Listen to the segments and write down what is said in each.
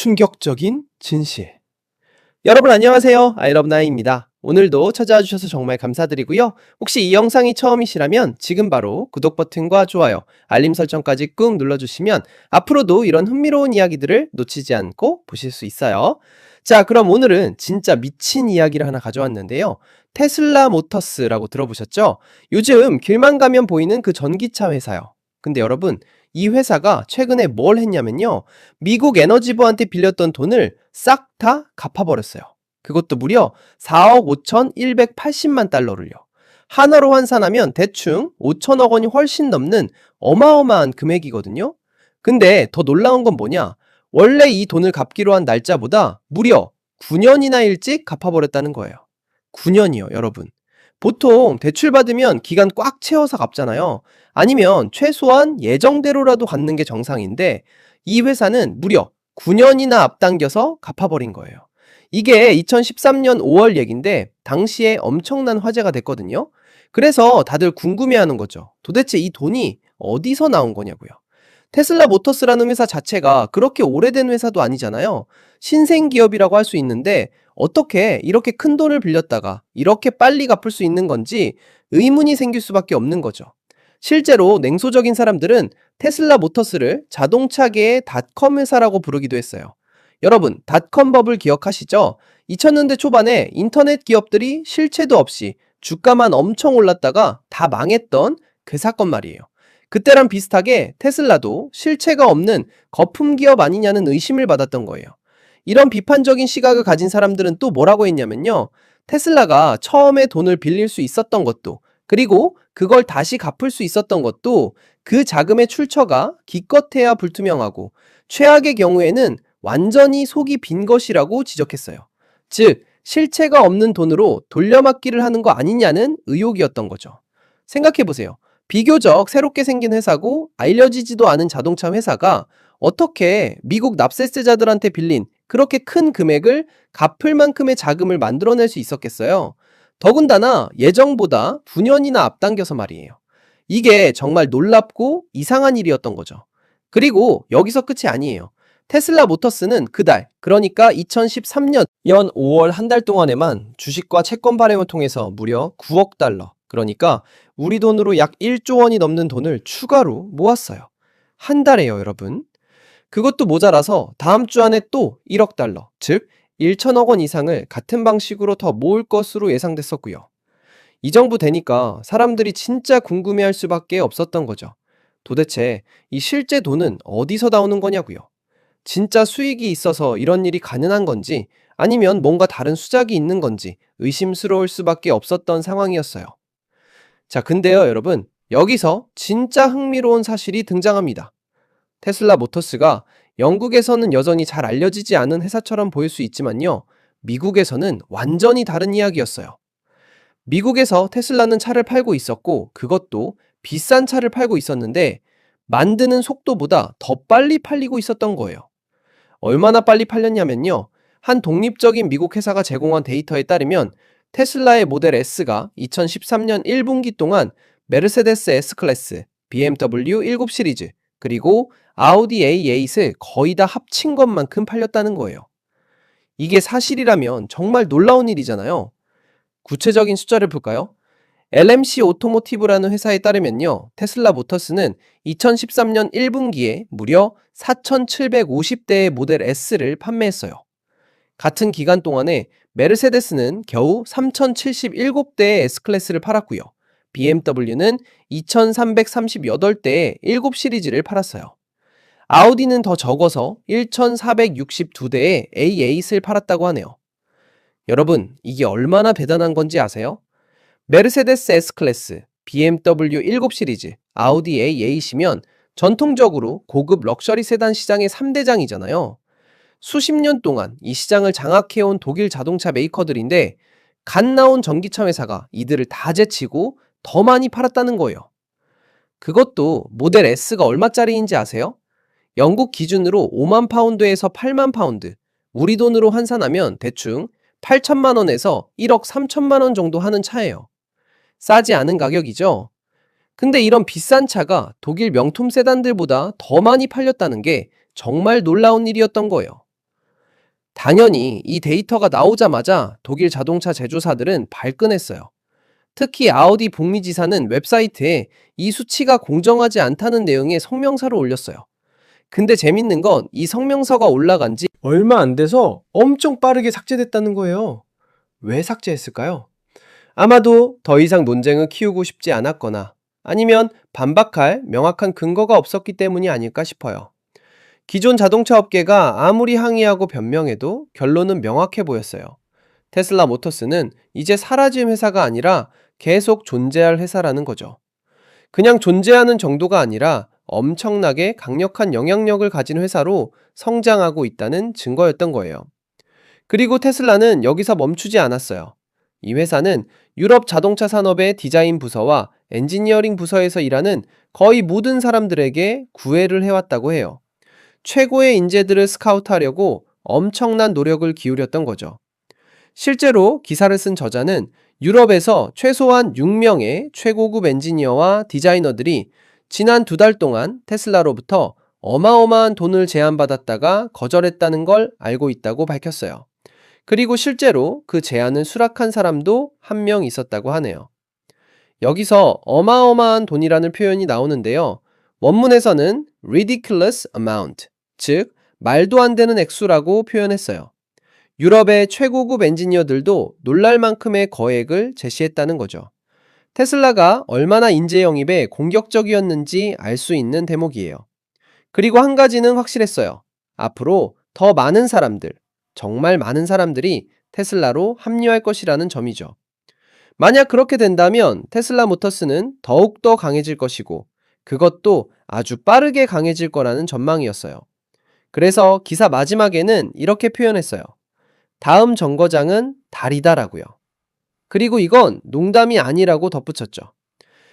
충격적인 진실. 여러분 안녕하세요. 아이러브나인입니다. 오늘도 찾아와 주셔서 정말 감사드리고요. 혹시 이 영상이 처음이시라면 지금 바로 구독 버튼과 좋아요, 알림 설정까지 꾹 눌러주시면 앞으로도 이런 흥미로운 이야기들을 놓치지 않고 보실 수 있어요. 자, 그럼 오늘은 진짜 미친 이야기를 하나 가져왔는데요. 테슬라 모터스라고 들어보셨죠? 요즘 길만 가면 보이는 그 전기차 회사요. 근데 여러분, 이 회사가 최근에 뭘 했냐면요. 미국 에너지부한테 빌렸던 돈을 싹 다 갚아버렸어요. 그것도 무려 4억 5,180만 달러를요. 하나로 환산하면 대충 5천억 원이 훨씬 넘는 어마어마한 금액이거든요. 근데 더 놀라운 건 뭐냐? 원래 이 돈을 갚기로 한 날짜보다 무려 9년이나 일찍 갚아버렸다는 거예요. 9년이요, 여러분. 보통 대출 받으면 기간 꽉 채워서 갚잖아요. 아니면 최소한 예정대로라도 갚는 게 정상인데 이 회사는 무려 9년이나 앞당겨서 갚아버린 거예요. 이게 2013년 5월 얘긴데 당시에 엄청난 화제가 됐거든요. 그래서 다들 궁금해하는 거죠. 도대체 이 돈이 어디서 나온 거냐고요. 테슬라 모터스라는 회사 자체가 그렇게 오래된 회사도 아니잖아요. 신생 기업이라고 할 수 있는데 어떻게 이렇게 큰 돈을 빌렸다가 이렇게 빨리 갚을 수 있는 건지 의문이 생길 수밖에 없는 거죠. 실제로 냉소적인 사람들은 테슬라 모터스를 자동차계의 닷컴 회사라고 부르기도 했어요. 여러분, 닷컴 버블 기억하시죠? 2000년대 초반에 인터넷 기업들이 실체도 없이 주가만 엄청 올랐다가 다 망했던 그 사건 말이에요. 그때랑 비슷하게 테슬라도 실체가 없는 거품 기업 아니냐는 의심을 받았던 거예요. 이런 비판적인 시각을 가진 사람들은 또 뭐라고 했냐면요. 테슬라가 처음에 돈을 빌릴 수 있었던 것도, 그리고 그걸 다시 갚을 수 있었던 것도 그 자금의 출처가 기껏해야 불투명하고 최악의 경우에는 완전히 속이 빈 것이라고 지적했어요. 즉, 실체가 없는 돈으로 돌려막기를 하는 거 아니냐는 의혹이었던 거죠. 생각해보세요. 비교적 새롭게 생긴 회사고 알려지지도 않은 자동차 회사가 어떻게 미국 납세자들한테 빌린 그렇게 큰 금액을 갚을 만큼의 자금을 만들어낼 수 있었겠어요? 더군다나 예정보다 9년이나 앞당겨서 말이에요. 이게 정말 놀랍고 이상한 일이었던 거죠. 그리고 여기서 끝이 아니에요. 테슬라 모터스는 그달, 그러니까 2013년 연 5월 한 달 동안에만 주식과 채권 발행을 통해서 무려 9억 달러, 그러니까 우리 돈으로 약 1조 원이 넘는 돈을 추가로 모았어요. 한 달에요, 여러분. 그것도 모자라서 다음 주 안에 또 1억 달러, 즉 1천억 원 이상을 같은 방식으로 더 모을 것으로 예상됐었고요. 이 정도 되니까 사람들이 진짜 궁금해할 수밖에 없었던 거죠. 도대체 이 실제 돈은 어디서 나오는 거냐고요. 진짜 수익이 있어서 이런 일이 가능한 건지 아니면 뭔가 다른 수작이 있는 건지 의심스러울 수밖에 없었던 상황이었어요. 자, 근데요, 여러분. 여기서 진짜 흥미로운 사실이 등장합니다. 테슬라 모터스가 영국에서는 여전히 잘 알려지지 않은 회사처럼 보일 수 있지만요. 미국에서는 완전히 다른 이야기였어요. 미국에서 테슬라는 차를 팔고 있었고 그것도 비싼 차를 팔고 있었는데 만드는 속도보다 더 빨리 팔리고 있었던 거예요. 얼마나 빨리 팔렸냐면요. 한 독립적인 미국 회사가 제공한 데이터에 따르면 테슬라의 모델 S가 2013년 1분기 동안 메르세데스 S클래스, BMW 7 시리즈, 그리고 아우디 A8을 거의 다 합친 것만큼 팔렸다는 거예요. 이게 사실이라면 정말 놀라운 일이잖아요. 구체적인 숫자를 볼까요? LMC 오토모티브라는 회사에 따르면요. 테슬라 모터스는 2013년 1분기에 무려 4,750대의 모델 S를 판매했어요. 같은 기간 동안에 메르세데스는 겨우 3,077대의 S클래스를 팔았고요. BMW는 2,338대의 7 시리즈를 팔았어요. 아우디는 더 적어서 1,462대의 A8을 팔았다고 하네요. 여러분, 이게 얼마나 대단한 건지 아세요? 메르세데스 S클래스, BMW 7 시리즈, 아우디 A8이면 전통적으로 고급 럭셔리 세단 시장의 3대장이잖아요. 수십 년 동안 이 시장을 장악해온 독일 자동차 메이커들인데 갓 나온 전기차 회사가 이들을 다 제치고 더 많이 팔았다는 거예요. 그것도 모델 S가 얼마짜리인지 아세요? 영국 기준으로 5만 파운드에서 8만 파운드, 우리 돈으로 환산하면 대충 8천만 원에서 1억 3천만 원 정도 하는 차예요. 싸지 않은 가격이죠? 근데 이런 비싼 차가 독일 명품 세단들보다 더 많이 팔렸다는 게 정말 놀라운 일이었던 거예요. 당연히 이 데이터가 나오자마자 독일 자동차 제조사들은 발끈했어요. 특히 아우디 북미 지사는 웹사이트에 이 수치가 공정하지 않다는 내용의 성명서를 올렸어요. 근데 재밌는 건 이 성명서가 올라간 지 얼마 안 돼서 엄청 빠르게 삭제됐다는 거예요. 왜 삭제했을까요? 아마도 더 이상 논쟁을 키우고 싶지 않았거나 아니면 반박할 명확한 근거가 없었기 때문이 아닐까 싶어요. 기존 자동차 업계가 아무리 항의하고 변명해도 결론은 명확해 보였어요. 테슬라 모터스는 이제 사라진 회사가 아니라 계속 존재할 회사라는 거죠. 그냥 존재하는 정도가 아니라 엄청나게 강력한 영향력을 가진 회사로 성장하고 있다는 증거였던 거예요. 그리고 테슬라는 여기서 멈추지 않았어요. 이 회사는 유럽 자동차 산업의 디자인 부서와 엔지니어링 부서에서 일하는 거의 모든 사람들에게 구애를 해왔다고 해요. 최고의 인재들을 스카우트하려고 엄청난 노력을 기울였던 거죠. 실제로 기사를 쓴 저자는 유럽에서 최소한 6명의 최고급 엔지니어와 디자이너들이 지난 2달 동안 테슬라로부터 어마어마한 돈을 제안받았다가 거절했다는 걸 알고 있다고 밝혔어요. 그리고 실제로 그 제안을 수락한 사람도 한 명 있었다고 하네요. 여기서 어마어마한 돈이라는 표현이 나오는데요. 원문에서는 ridiculous amount, 즉 말도 안 되는 액수라고 표현했어요. 유럽의 최고급 엔지니어들도 놀랄 만큼의 거액을 제시했다는 거죠. 테슬라가 얼마나 인재 영입에 공격적이었는지 알 수 있는 대목이에요. 그리고 한 가지는 확실했어요. 앞으로 더 많은 사람들, 정말 많은 사람들이 테슬라로 합류할 것이라는 점이죠. 만약 그렇게 된다면 테슬라 모터스는 더욱더 강해질 것이고 그것도 아주 빠르게 강해질 거라는 전망이었어요. 그래서 기사 마지막에는 이렇게 표현했어요. 다음 정거장은 달이다라고요. 그리고 이건 농담이 아니라고 덧붙였죠.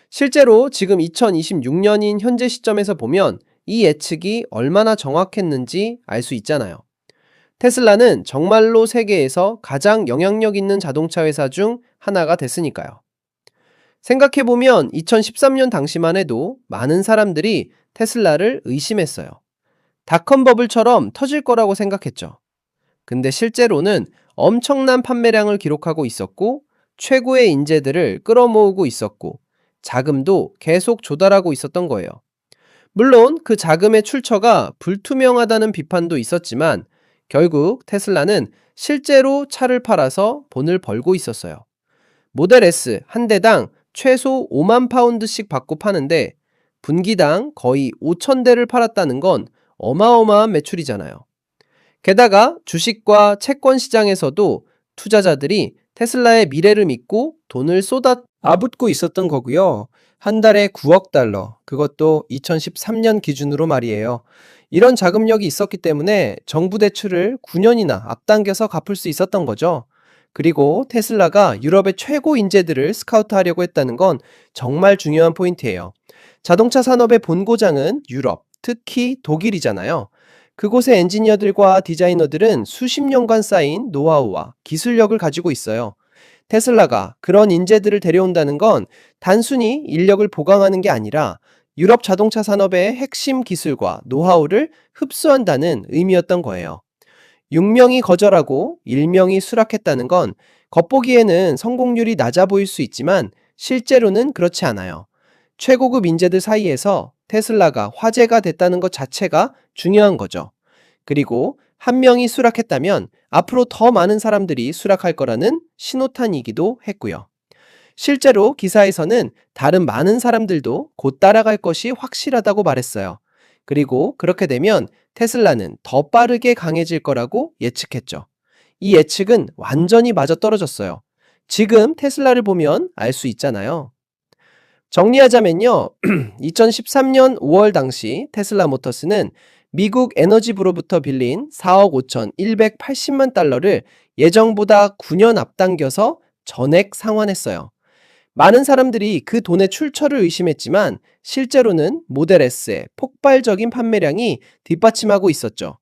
실제로 지금 2026년인 현재 시점에서 보면 이 예측이 얼마나 정확했는지 알 수 있잖아요. 테슬라는 정말로 세계에서 가장 영향력 있는 자동차 회사 중 하나가 됐으니까요. 생각해보면 2013년 당시만 해도 많은 사람들이 테슬라를 의심했어요. 닷컴 버블처럼 터질 거라고 생각했죠. 근데 실제로는 엄청난 판매량을 기록하고 있었고 최고의 인재들을 끌어모으고 있었고 자금도 계속 조달하고 있었던 거예요. 물론 그 자금의 출처가 불투명하다는 비판도 있었지만 결국 테슬라는 실제로 차를 팔아서 돈을 벌고 있었어요. 모델 S 한 대당 최소 5만 파운드씩 받고 파는데 분기당 거의 5천 대를 팔았다는 건 어마어마한 매출이잖아요. 게다가 주식과 채권 시장에서도 투자자들이 테슬라의 미래를 믿고 돈을 쏟아붓고 있었던 거고요. 한 달에 9억 달러, 그것도 2013년 기준으로 말이에요. 이런 자금력이 있었기 때문에 정부 대출을 9년이나 앞당겨서 갚을 수 있었던 거죠. 그리고 테슬라가 유럽의 최고 인재들을 스카우트하려고 했다는 건 정말 중요한 포인트예요. 자동차 산업의 본고장은 유럽, 특히 독일이잖아요. 그곳의 엔지니어들과 디자이너들은 수십 년간 쌓인 노하우와 기술력을 가지고 있어요. 테슬라가 그런 인재들을 데려온다는 건 단순히 인력을 보강하는 게 아니라 유럽 자동차 산업의 핵심 기술과 노하우를 흡수한다는 의미였던 거예요. 6명이 거절하고 1명이 수락했다는 건 겉보기에는 성공률이 낮아 보일 수 있지만 실제로는 그렇지 않아요. 최고급 인재들 사이에서 테슬라가 화제가 됐다는 것 자체가 중요한 거죠. 그리고 한 명이 수락했다면 앞으로 더 많은 사람들이 수락할 거라는 신호탄이기도 했고요. 실제로 기사에서는 다른 많은 사람들도 곧 따라갈 것이 확실하다고 말했어요. 그리고 그렇게 되면 테슬라는 더 빠르게 강해질 거라고 예측했죠. 이 예측은 완전히 맞아떨어졌어요. 지금 테슬라를 보면 알 수 있잖아요. 정리하자면요. 2013년 5월 당시 테슬라 모터스는 미국 에너지부로부터 빌린 4억 5,180만 달러를 예정보다 9년 앞당겨서 전액 상환했어요. 많은 사람들이 그 돈의 출처를 의심했지만 실제로는 모델 S의 폭발적인 판매량이 뒷받침하고 있었죠.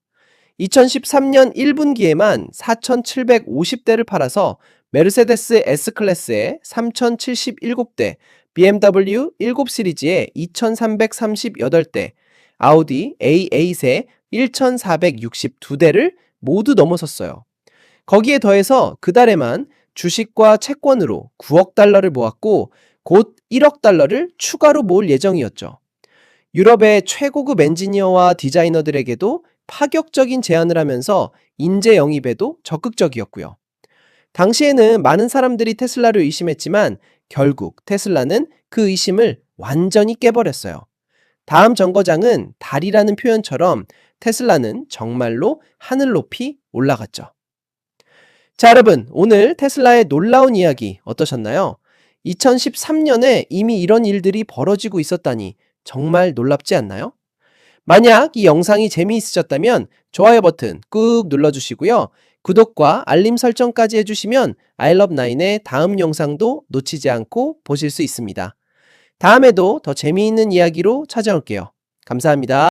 2013년 1분기에만 4,750대를 팔아서 메르세데스 S클래스에 3,077대, BMW 7 시리즈에 2,338대, 아우디 A8에 1,462대를 모두 넘어섰어요. 거기에 더해서 그달에만 주식과 채권으로 9억 달러를 모았고 곧 1억 달러를 추가로 모을 예정이었죠. 유럽의 최고급 엔지니어와 디자이너들에게도 파격적인 제안을 하면서 인재 영입에도 적극적이었고요. 당시에는 많은 사람들이 테슬라를 의심했지만 결국 테슬라는 그 의심을 완전히 깨버렸어요. 다음 정거장은 달이라는 표현처럼 테슬라는 정말로 하늘 높이 올라갔죠. 자, 여러분, 오늘 테슬라의 놀라운 이야기 어떠셨나요? 2013년에 이미 이런 일들이 벌어지고 있었다니 정말 놀랍지 않나요? 만약 이 영상이 재미있으셨다면 좋아요 버튼 꾹 눌러주시고요. 구독과 알림 설정까지 해주시면 아이러브9의 다음 영상도 놓치지 않고 보실 수 있습니다. 다음에도 더 재미있는 이야기로 찾아올게요. 감사합니다.